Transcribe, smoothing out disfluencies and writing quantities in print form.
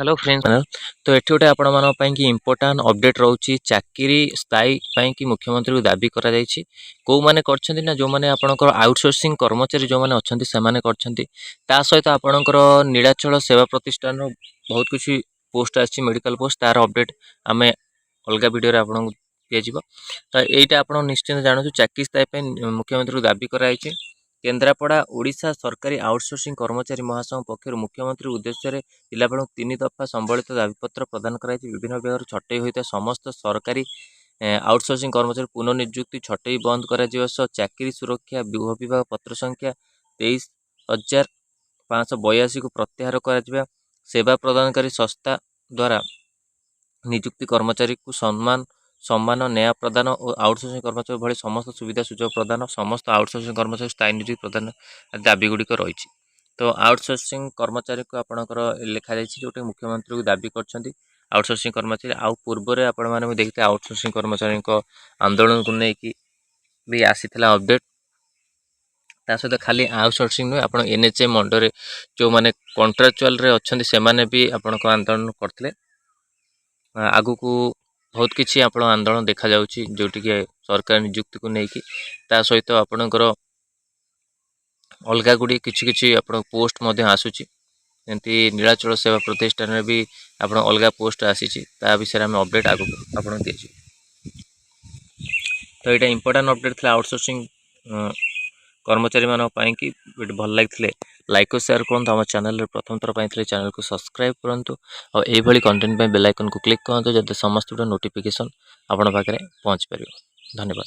Hello friends तो एठी गोटे आपण मानक पई कि इम्पोर्टेंट अपडेट रहउची चाकरी स्थायी पई कि मुख्यमंत्री को दाबी करा जायछि को माने करछन्ती ना जो माने आपणकर आउटसोर्सिंग कर्मचारी जो माने अछन्ती से माने करछन्ती ता सहित आपणकर नीलाचल सेवा प्रतिष्ठान बहुत किछि पोस्ट आछि मेडिकल पोस्ट तार अपडेट आमे अलगा वीडियो रे आपन दिया जिवो तो एटा आपण निश्चित जानू चाकरी स्थायी पई मुख्यमंत्री को दाबी करा जायछि केन्द्रापड़ा ओडिशा सरकारी आउटसोर्सिंग कर्मचारी महासंघ पक्षर मुख्यमंत्री उद्देश्य जिलापाल 3 दफा संबलित दाबीपत्र प्रदान कराई विभिन्न विभाग छटई होता समस्त सरकारी आउटसोर्सिंग कर्मचारी पुनर्निजुक्ति छटई बंद कर चाकरी सुरक्षा विभाग पत्र संख्या 23,582 को प्रत्याहार कर सेवा प्रदानकारी संस्था द्वारा निजुक्ति कर्मचारी को सम्मान न्याय प्रदान और आउटसोर्सिंग कर्मचारी भली समस्त सुविधा सुजोग प्रदान समस्त आउटसोर्सिंग कर्मचारी स्थायी नियुक्ति प्रदान दाबी गुड़िक रही। तो आउटसोर्सिंग कर्मचारी को आपणकर लिखा जाइए जो मुख्यमंत्री को दाबी कर आउटसोर्सिंग कर्मचारी आउ पूर्व आपण मैंने देखते आउटसोर्सिंग कर्मचारी आंदोलन को लेकिन भी आसी अपडेट ता सहित खाली आउटसोर्सिंग नुहे आप एनएचएम अंडर जो मैंने कंट्राक्चुअल अच्छा से भी आपण आंदोलन करते आगु को बहुत किसी आपण आंदोलन देखा जाउची जोटि के सरकार नियुक्ति को लेकिन ता सहित आपणकर अलगा गुड़ी किसी आप पोस्ट आसूची एमती नीलाचल सेवा प्रतिष्ठान में भी आप अलगा पोस्ट आसी विषय में अपडेट आगु आप दी तो यहाँ इंपोर्टेंट अपडेट था आउटसोर्सिंग कर्मचारी मानी कि भल लगे लाइक और शेयर करूँ आम चैनल प्रथम थर पर चैनल को सब्सक्राइब करूँ और यही कंटेंट बेल आइकन को क्लिक करूँ जब समस्त नोटिफिकेशन आपण पाखे पहुँच पार। धन्यवाद।